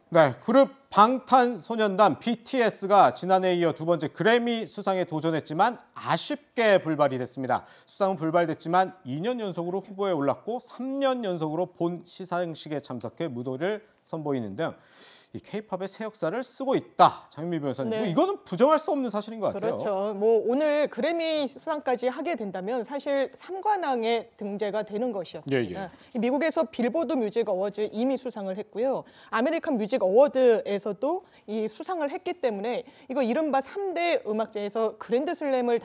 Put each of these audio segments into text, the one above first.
네, 그룹 방탄소년단 BTS가 지난해에 이어 두 번째 그래미 수상에 도전했지만 아쉽게 불발이 됐습니다. 수상은 불발됐지만 2년 연속으로 후보에 올랐고 3년 연속으로 본 시상식에 참석해 무도를 선보이는 등 이 K-팝의 새 역사를 쓰고 있다. 장윤미 변호사님, 네. 이거는 부정할 수 없는 사실인 것 같아요. 그렇죠. 뭐 오늘 그래미 수상까지 하게 된다면 사실 3관왕에 등재가 되는 것이었습니다. 예. 미국에서 빌보드 뮤직 어워즈 이미 수상을 했고요. 아메리칸 뮤직 어워드에서도 이 수상을 했기 때문에 이거 이른바 3대 음악제에서 그랜드 슬램을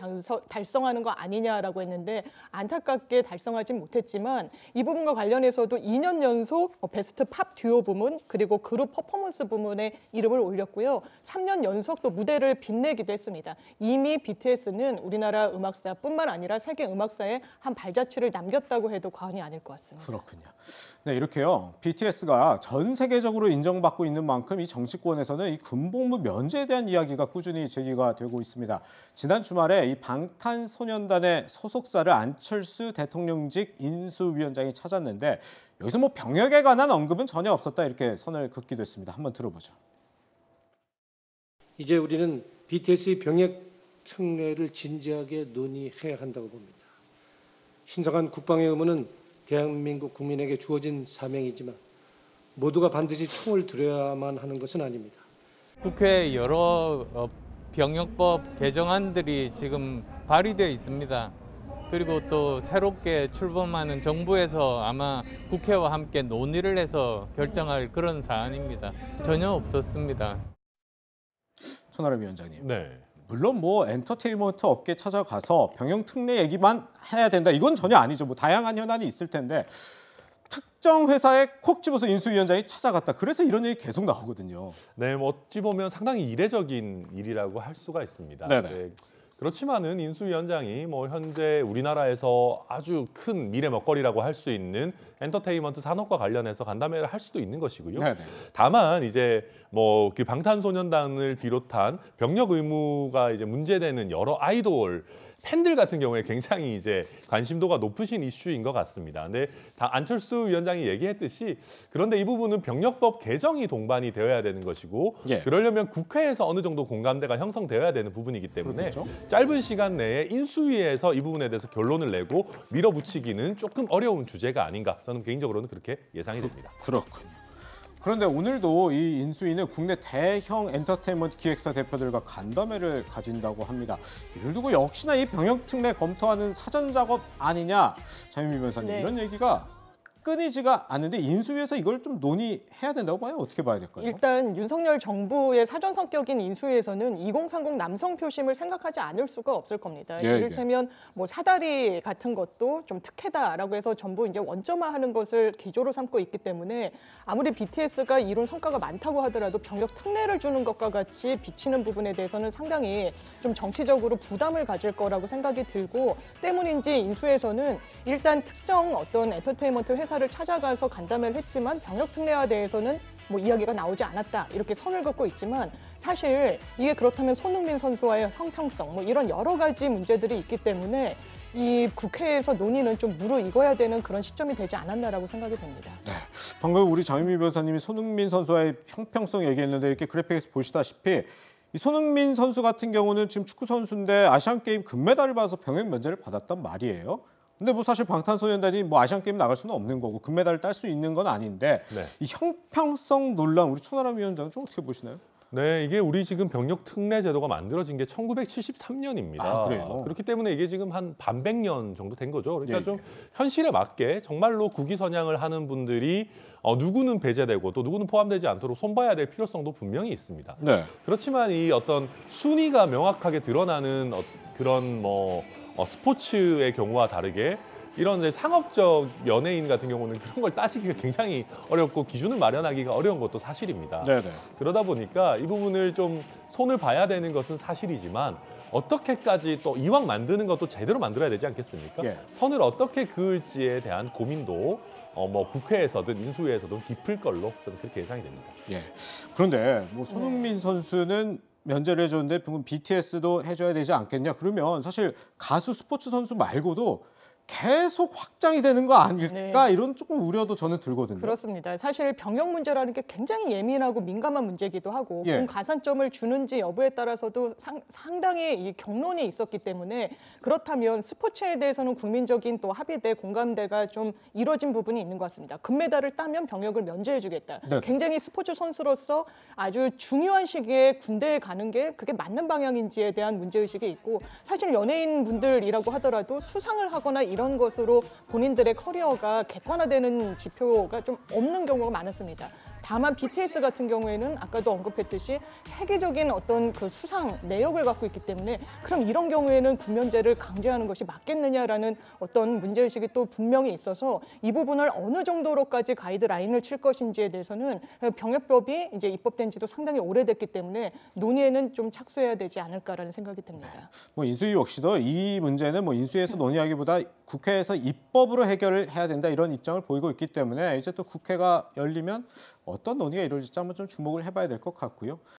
달성하는 거 아니냐라고 했는데 안타깝게 달성하진 못했지만 이 부분과 관련해서도 2년 연속 베스트 팝 듀오 부문 그리고 그룹 퍼포먼스 부문에 이름을 올렸고요. 3년 연속 또 무대를 빛내기도 했습니다. 이미 BTS는 우리나라 음악사뿐만 아니라 세계 음악사에 한 발자취를 남겼다고 해도 과언이 아닐 것 같습니다. 그렇군요. 네, 이렇게요. BTS가 전 세계적으로 인정받고 있는 만큼 이 정치권에서는 이 군복무 면제에 대한 이야기가 꾸준히 제기가 되고 있습니다. 지난 주말에 이 방탄소년단의 소속사를 안철수 대통령직 인수위원장이 찾았는데 여기서 뭐 병역에 관한 언급은 전혀 없었다 이렇게 선을 긋기도 했습니다. 한번 들어보죠. 이제 우리는 BTS의 병역 특례를 진지하게 논의해야 한다고 봅니다. 신성한 국방의 의무는 대한민국 국민에게 주어진 사명이지만 모두가 반드시 총을 들여야만 하는 것은 아닙니다. 국회에 여러 병역법 개정안들이 지금 발의되어 있습니다. 그리고 또 새롭게 출범하는 정부에서 아마 국회와 함께 논의를 해서 결정할 그런 사안입니다. 전혀 없었습니다. 손아람 위원장님. 네. 물론 뭐 엔터테인먼트 업계 찾아가서 병역 특례 얘기만 해야 된다. 이건 전혀 아니죠. 뭐 다양한 현안이 있을 텐데 특정 회사에 콕 집어서 인수위원장이 찾아갔다. 그래서 이런 얘기 계속 나오거든요. 네, 뭐 어찌 보면 상당히 이례적인 일이라고 할 수가 있습니다. 네네. 네. 그렇지만은 인수위원장이 뭐 현재 우리나라에서 아주 큰 미래 먹거리라고 할 수 있는 엔터테인먼트 산업과 관련해서 간담회를 할 수도 있는 것이고요. 네네. 다만 이제 뭐 그 방탄소년단을 비롯한 병역 의무가 이제 문제되는 여러 아이돌 팬들 같은 경우에 굉장히 이제 관심도가 높으신 이슈인 것 같습니다. 근데 다 안철수 위원장이 얘기했듯이 그런데 이 부분은 병역법 개정이 동반이 되어야 되는 것이고 예. 그러려면 국회에서 어느 정도 공감대가 형성되어야 되는 부분이기 때문에 그렇죠. 짧은 시간 내에 인수위에서 이 부분에 대해서 결론을 내고 밀어붙이기는 조금 어려운 주제가 아닌가 저는 개인적으로는 그렇게 예상이 됩니다. 그렇군요. 그런데 오늘도 이 인수위는 국내 대형 엔터테인먼트 기획사 대표들과 간담회를 가진다고 합니다. 이를 두고 역시나 이 병역 특례 검토하는 사전 작업 아니냐, 장윤미 변호사님 네. 이런 얘기가 끊이지가 않는데 인수위에서 이걸 좀 논의해야 된다고 봐요. 어떻게 봐야 될까요? 일단 윤석열 정부의 사전 성격인 인수위에서는 2030 남성 표심을 생각하지 않을 수가 없을 겁니다. 예, 이를테면 뭐 사다리 같은 것도 좀 특혜다라고 해서 전부 이제 원점화하는 것을 기조로 삼고 있기 때문에 아무리 BTS가 이룬 성과가 많다고 하더라도 병역 특례를 주는 것과 같이 비치는 부분에 대해서는 상당히 좀 정치적으로 부담을 가질 거라고 생각이 들고 때문인지 인수위에서는 일단 특정 어떤 엔터테인먼트 회사를 찾아가서 간담회를 했지만 병역 특례에 대해서는 뭐 이야기가 나오지 않았다 이렇게 선을 긋고 있지만 사실 이게 그렇다면 손흥민 선수와의 형평성 뭐 이런 여러 가지 문제들이 있기 때문에 이 국회에서 논의는 좀 무르익어야 되는 그런 시점이 되지 않았나라고 생각이 됩니다. 네. 방금 우리 장윤미 변호사님이 손흥민 선수와의 형평성 얘기했는데 이렇게 그래픽에서 보시다시피 이 손흥민 선수 같은 경우는 지금 축구 선수인데 아시안 게임 금메달을 받아서 병역 면제를 받았단 말이에요. 근데 뭐 사실 방탄소년단이 뭐 아시안 게임 나갈 수는 없는 거고 금메달을 딸 수 있는 건 아닌데 네. 이 형평성 논란 우리 천하람 위원장은 좀 어떻게 보시나요? 네, 이게 우리 지금 병역 특례 제도가 만들어진 게 1973년입니다. 아, 그래요? 그렇기 때문에 이게 지금 한 반백년 정도 된 거죠. 그러니까 예, 좀 현실에 맞게 정말로 국위선양을 하는 분들이 누구는 배제되고 또 누구는 포함되지 않도록 손봐야 될 필요성도 분명히 있습니다. 네. 그렇지만 이 어떤 순위가 명확하게 드러나는 그런 스포츠의 경우와 다르게 이런 이제 상업적 연예인 같은 경우는 그런 걸 따지기가 굉장히 어렵고 기준을 마련하기가 어려운 것도 사실입니다. 네네. 그러다 보니까 이 부분을 좀 손을 봐야 되는 것은 사실이지만 어떻게까지 또 이왕 만드는 것도 제대로 만들어야 되지 않겠습니까? 예. 선을 어떻게 그을지에 대한 고민도 뭐 국회에서든 인수위에서든 깊을 걸로 저는 그렇게 예상이 됩니다. 예. 그런데 뭐 손흥민 선수는 면제를 해줬는데 BTS도 해줘야 되지 않겠냐? 그러면 사실 가수 스포츠 선수 말고도 계속 확장이 되는 거 아닐까 이런 조금 우려도 저는 들거든요. 그렇습니다. 사실 병역 문제라는 게 굉장히 예민하고 민감한 문제이기도 하고 예. 본 가산점을 주는지 여부에 따라서도 상당히 이 경론이 있었기 때문에 그렇다면 스포츠에 대해서는 국민적인 또 합의대, 공감대가 좀 이루어진 부분이 있는 것 같습니다. 금메달을 따면 병역을 면제해주겠다. 네. 굉장히 스포츠 선수로서 아주 중요한 시기에 군대에 가는 게 그게 맞는 방향인지에 대한 문제의식이 있고 사실 연예인 분들이라고 하더라도 수상을 하거나 이런 것으로 본인들의 커리어가 객관화되는 지표가 좀 없는 경우가 많았습니다. 다만 BTS 같은 경우에는 아까도 언급했듯이 세계적인 어떤 그 수상 내역을 갖고 있기 때문에 그럼 이런 경우에는 군면제를 강제하는 것이 맞겠느냐라는 어떤 문제의식이 또 분명히 있어서 이 부분을 어느 정도로까지 가이드라인을 칠 것인지에 대해서는 병역법이 이제 입법된 지도 상당히 오래됐기 때문에 논의에는 좀 착수해야 되지 않을까라는 생각이 듭니다. 뭐 인수위 역시도 이 문제는 뭐 인수위에서 논의하기보다 국회에서 입법으로 해결을 해야 된다 이런 입장을 보이고 있기 때문에 이제 또 국회가 열리면 어떤 논의가 이루어질지 한번 좀 주목을 해봐야 될 것 같고요.